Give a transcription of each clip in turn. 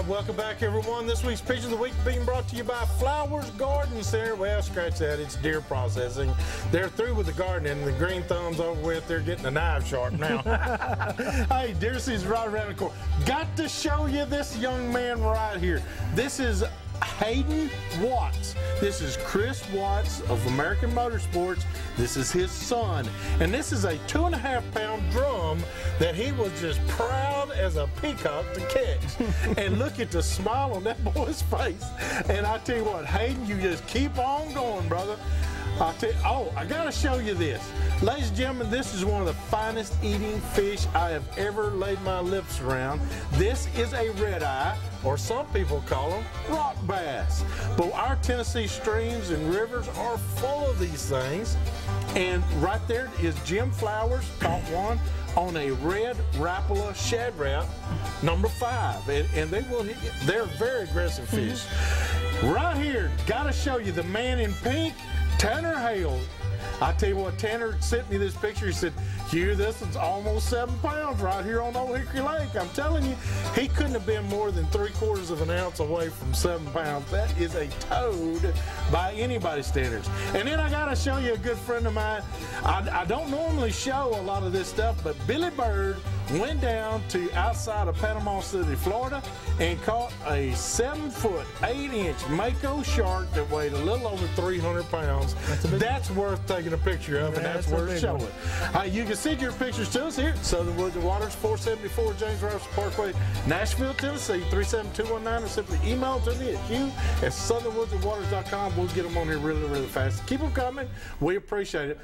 welcome back, everyone. This week's Picture of the Week being brought to you by Flowers Garden Center. Well, scratch that. It's deer processing. They're through with the gardening. The green thumb's over with. They're getting the knife sharp now. Hey, deer season's right around the corner. Got to show you this young man right here. This is Hayden Watts. This is Chris Watts of American Motorsports. This is his son. And this is a 2.5-pound drum that he was just proud as a peacock to catch. And look at the smile on that boy's face. And I tell you what, Hayden, you just keep on going, brother. I'll tell you, oh, I got to show you this. Ladies and gentlemen, this is one of the finest eating fish I have ever laid my lips around. This is a red eye, or some people call them rock bass. But our Tennessee streams and rivers are full of these things. And right there is Jim Flowers, caught one on a red Rapala Shad Rap, number 5. And they will hit you. They're very aggressive fish. Right here, got to show you the man in pink, Tanner Hale. I tell you what, Tanner sent me this picture. He said, Hugh, this is almost 7 pounds right here on Old Hickory Lake. I'm telling you, he couldn't have been more than 3/4 of an ounce away from 7 pounds. That is a toad by anybody's standards. And then I got to show you a good friend of mine. I don't normally show a lot of this stuff, but Billy Bird went down to outside of Panama City, Florida, and caught a 7-foot, 8-inch Mako shark that weighed a little over 300 pounds. That's worth taking a picture of, and that's worth showing. You can send your pictures to us here at Southern Woods and Waters, 474 James Robertson Parkway, Nashville, Tennessee, 37219, or simply email to me at hugh@southernwoodsandwaters.com. We'll get them on here really, really fast. Keep them coming. We appreciate it.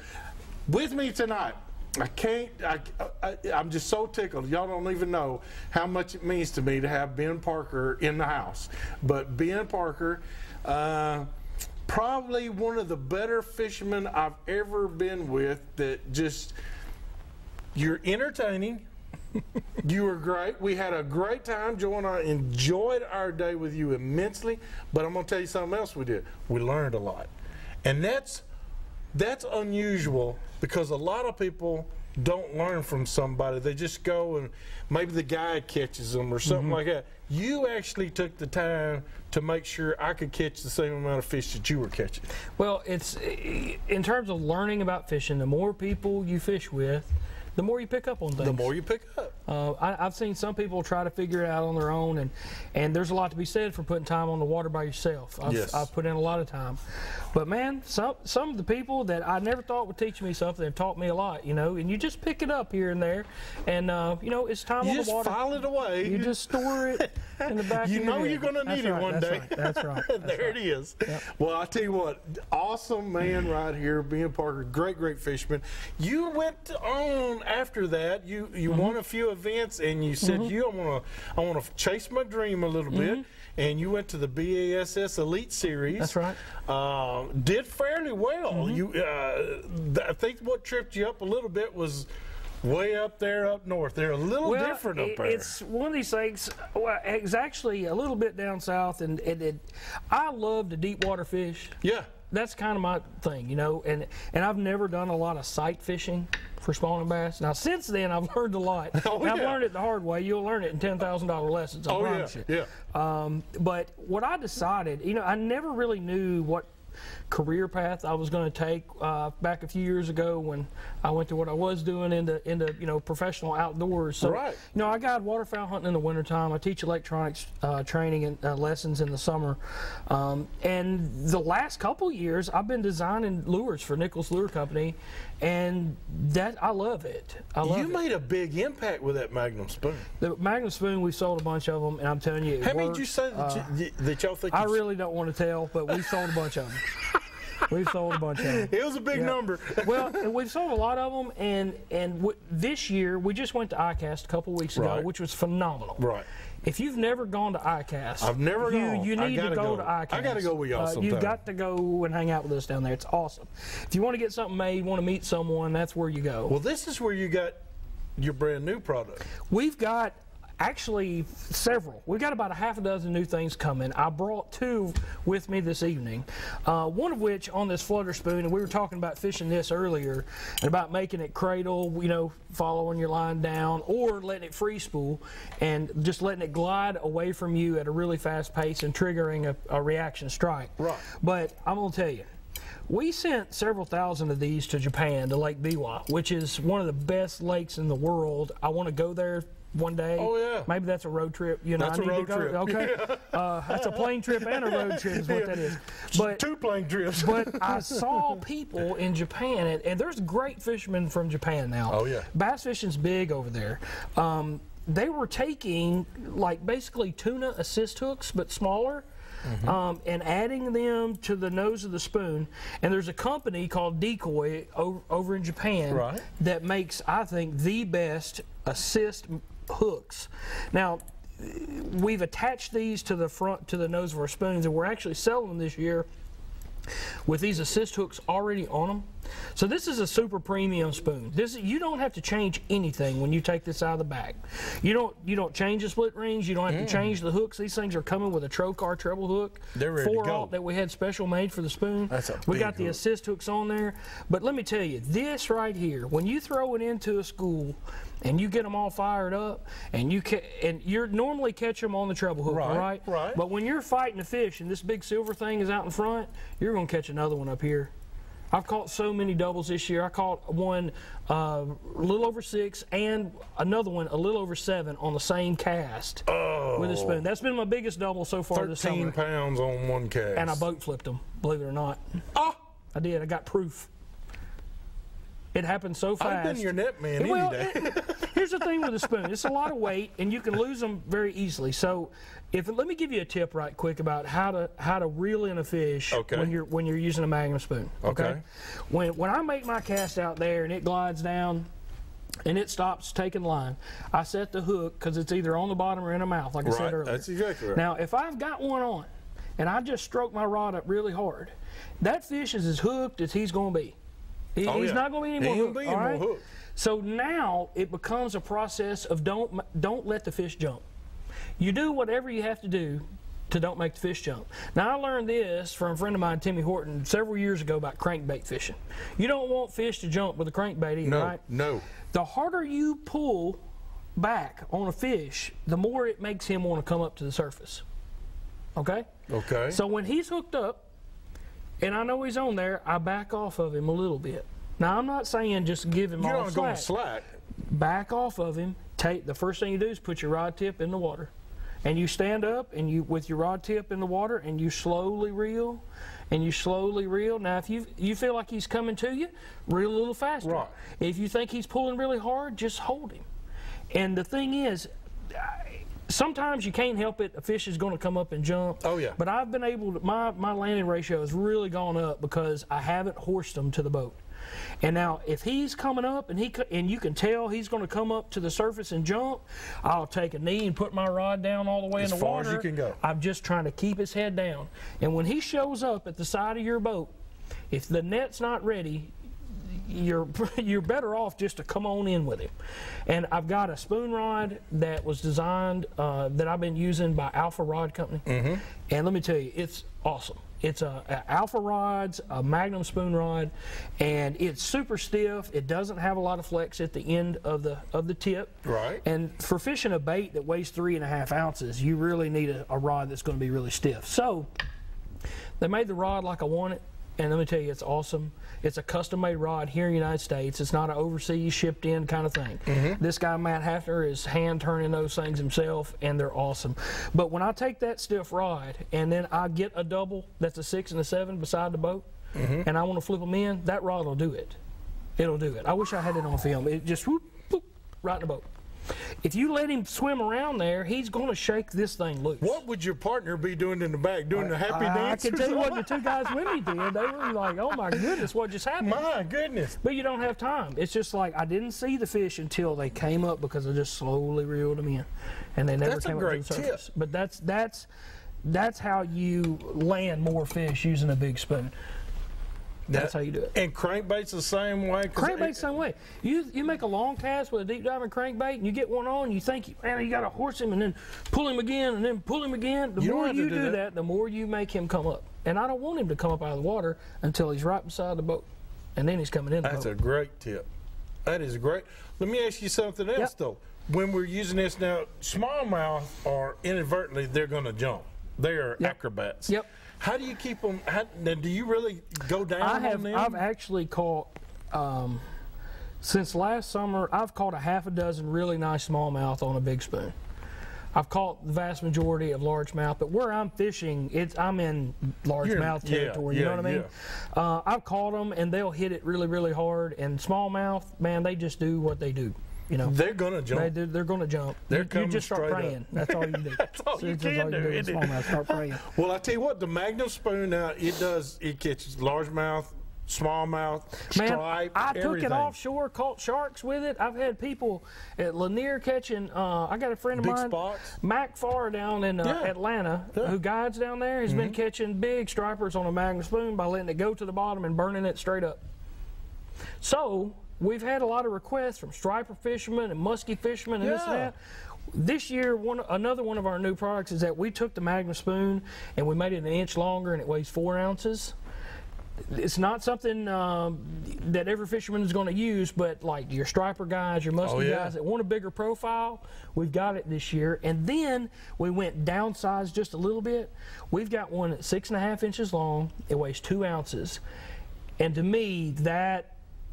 With me tonight, I'm just so tickled. Y'all don't even know how much it means to me to have Ben Parker in the house. But Ben Parker, probably one of the better fishermen I've ever been with, that just, you're entertaining. You were great. We had a great time. Joe and I enjoyed our day with you immensely. But I'm going to tell you something else we did. We learned a lot. And that's unusual, because a lot of people don't learn from somebody. They just go and maybe the guide catches them or something like that. You actually took the time to make sure I could catch the same amount of fish that you were catching. Well, it's in terms of learning about fishing, the more people you fish with, the more you pick up on things. The more you pick up. I've seen some people try to figure it out on their own, and there's a lot to be said for putting time on the water by yourself. I've put in a lot of time. But man, some of the people that I never thought would teach me something have taught me a lot, you know, and you just pick it up here and there, and you know, it's time on the water. You just file it away. You just store it in the back of your head. You're going to need it one day. That's right. There it is. Yep. Well, I tell you what, awesome man right here, Ben Parker, great fisherman. You went on after that. You won a few events, and you said, I want to chase my dream a little bit. And you went to the BASS Elite Series. That's right. Did fairly well. I think what tripped you up a little bit was way up there up north. They're a little different up there. It's one of these things. Well, it's actually a little bit down south, and I love the deep water fish. Yeah. That's kind of my thing, you know, and I've never done a lot of sight fishing for spawning bass. Now, since then, I've learned a lot. I've learned it the hard way. You'll learn it in $10,000 lessons, I promise you. Yeah. But what I decided, you know, I never really knew what career path I was going to take back a few years ago when I went to what I was doing into you know, professional outdoors. So you know, I guide waterfowl hunting in the wintertime. I teach electronics training and lessons in the summer, and the last couple years I've been designing lures for Nichols Lure Company, and that I love it. You made a big impact with that Magnum spoon. The Magnum spoon, we sold a bunch of them, and I'm telling you, how many did you say that y'all think? I really don't want to tell, but we sold a bunch of them. We've sold a bunch of them. It was a big number. Well, we've sold a lot of them, and this year we just went to ICAST a couple weeks ago, which was phenomenal. Right. If you've never gone to ICAST, I've never gone. You need to go to ICAST. I got to go with y'all sometime. You've got to go and hang out with us down there. It's awesome. If you want to get something made, want to meet someone, that's where you go. Well, this is where you got your brand new product. We've got Actually, several. We've got about a half a dozen new things coming. I brought 2 with me this evening. One of which on this flutter spoon, and we were talking about fishing this earlier, and about making it cradle, you know, following your line down, or letting it free spool, and just letting it glide away from you at a really fast pace and triggering a reaction strike. Right. But I'm going to tell you, we sent several thousand of these to Japan, to Lake Biwa, which is one of the best lakes in the world. I want to go there one day. Oh, yeah. Maybe that's a road trip. You know, That's I a need road to go. trip. Okay. That's a plane trip and a road trip is what that is. But 2 plane trips. but I saw people in Japan, and there's great fishermen from Japan now. Oh, yeah. Bass fishing's big over there. They were taking, like, basically tuna assist hooks, but smaller, and adding them to the nose of the spoon. And there's a company called Decoy over in Japan Right. that makes, I think, the best assist hooks. Now, we've attached these to the front, to the nose of our spoons, and we're actually selling them this year with these assist hooks already on them. So this is a super premium spoon. You don't have to change anything when you take this out of the bag. You don't change the split rings. You don't have to change the hooks. These things are coming with a Trocar treble hook. They're ready to go. 4/0 that we had special made for the spoon. That's a we big got the hook. assist hooks on there. But let me tell you, this right here, when you throw it into a school and you get them all fired up, and you're normally catch them on the treble hook, Right, all right? right. But when you're fighting a fish and this big silver thing is out in front, you're going to catch another one up here. I've caught so many doubles this year. I caught one a little over 6 and another one a little over 7 on the same cast with a spoon. That's been my biggest double so far this summer. 13 pounds on one cast. And I boat flipped them, believe it or not. Oh, I did. I got proof. It happened so fast. I've been your net man Well, any day. here's the thing with a spoon. It's a lot of weight, and you can lose them very easily. So, let me give you a tip right quick about how to reel in a fish Okay. when you're using a Magnum spoon. Okay. When I make my cast out there and it glides down and it stops taking line, I set the hook because it's either on the bottom or in the mouth, like I said Right, earlier. that's exactly right. Now, if I've got one on and I just stroke my rod up really hard, that fish is as hooked as he's going to be. He's yeah. not going to be any more He ain't hooked. gonna be all any right? more hooked. So now it becomes a process of don't let the fish jump. You do whatever you have to do to don't make the fish jump. Now, I learned this from a friend of mine, Timmy Horton, several years ago about crankbait fishing. You don't want fish to jump with a crankbait either, right? No. The harder you pull back on a fish, the more it makes him want to come up to the surface. Okay? Okay. So when he's hooked up, and I know he's on there, I back off of him a little bit. Now, I'm not saying just give him You're all not going slack. slack. Back off of him. The first thing you do is put your rod tip in the water. And you stand up and you with your rod tip in the water and you slowly reel and you slowly reel. Now, if you feel like he's coming to you, reel a little faster. Right. If you think he's pulling really hard, just hold him. And the thing is, sometimes you can't help it. A fish is going to come up and jump. Oh, yeah. But I've been able to, my landing ratio has really gone up because I haven't horsed him to the boat. And now, if he's coming up and you can tell he's going to come up to the surface and jump, I'll take a knee and put my rod down all the way in the water. As far as you can go. I'm just trying to keep his head down. And when he shows up at the side of your boat, if the net's not ready, you're better off just to come on in with him. And I've got a spoon rod that was designed that I've been using by Alpha Rod Company. And let me tell you, it's awesome. It's a Alpha Rod's, a Magnum spoon rod, and it's super stiff. It doesn't have a lot of flex at the end of the tip. Right. And for fishing a bait that weighs 3.5 ounces, you really need a rod that's going to be really stiff. So they made the rod like I want it, and let me tell you, it's awesome. It's a custom-made rod here in the United States. It's not an overseas, shipped-in kind of thing. This guy, Matt Hafner, is hand-turning those things himself, and they're awesome. But when I take that stiff rod, and then I get a double that's a 6 and a 7 beside the boat, and I want to flip them in, that rod will do it. It'll do it. I wish I had it on film. It just whoop, whoop, right in the boat. If you let him swim around there, he's going to shake this thing loose. What would your partner be doing in the back? Doing the happy dance? I can tell you what the 2 guys with me did. They were like, oh my goodness, what just happened? My goodness. But you don't have time. It's just like I didn't see the fish until they came up because I just slowly reeled them in. And they never That's a came up to great the surface. tip. But that's how you land more fish using a big spoon. That's how you do it. And crankbait's the same way? Crankbait's the same way. You make a long cast with a deep diving crankbait, and you get one on, you think, man, you got to horse him and then pull him again and then pull him again. The more you do that, the more you make him come up. And I don't want him to come up out of the water until he's right beside the boat. And then he's coming in the boat. That's a great tip. That is great. Let me ask you something else, though. When we're using this now, smallmouth are inadvertently, they're going to jump. They are acrobats. Yep. How do you keep them? Now, do you really go down on them? I've actually caught, since last summer, I've caught a half a dozen really nice smallmouth on a big spoon. I've caught the vast majority of largemouth, but where I'm fishing, I'm in largemouth territory. You know what I mean? Yeah. I've caught them, and they'll hit it really, really hard. And smallmouth, man, they just do what they do. You know, they're gonna jump. They're gonna jump. You just start praying. Up. That's all you do. That's all you can do. Smallmouth, start praying. Well, I tell you what, the Magnum spoon now it catches largemouth, smallmouth, stripe, I took it offshore, caught sharks with it. I've had people at Lanier catching. I got a friend of mine, Mac Farr down in Atlanta, who guides down there. He's been catching big stripers on a Magnum spoon by letting it go to the bottom and burning it straight up. So we've had a lot of requests from striper fishermen and muskie fishermen and this and that. This year, another one of our new products is that we took the Magnum spoon and we made it an inch longer, and it weighs 4 ounces. It's not something that every fisherman is going to use, but like your striper guys, your muskie guys that want a bigger profile, we've got it this year. And then we went downsized just a little bit. We've got one that's 6.5 inches long. It weighs 2 ounces. And to me,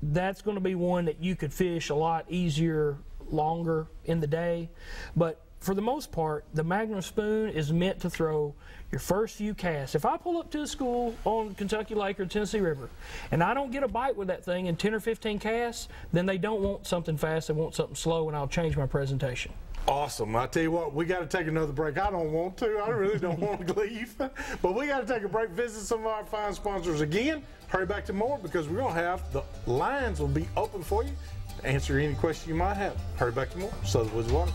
that's going to be one that you could fish a lot easier, longer in the day. But for the most part, the Magnum spoon is meant to throw your first few casts. If I pull up to a school on Kentucky Lake or Tennessee River and I don't get a bite with that thing in 10 or 15 casts, then they don't want something fast, they want something slow, and I'll change my presentation. Awesome. I tell you what, we got to take another break. I don't want to. I really don't want to leave. But we got to take a break, visit some of our fine sponsors again. Hurry back to more, because we're going to have the lines will be open for you to answer any question you might have. Hurry back to more. Southern Woods Water.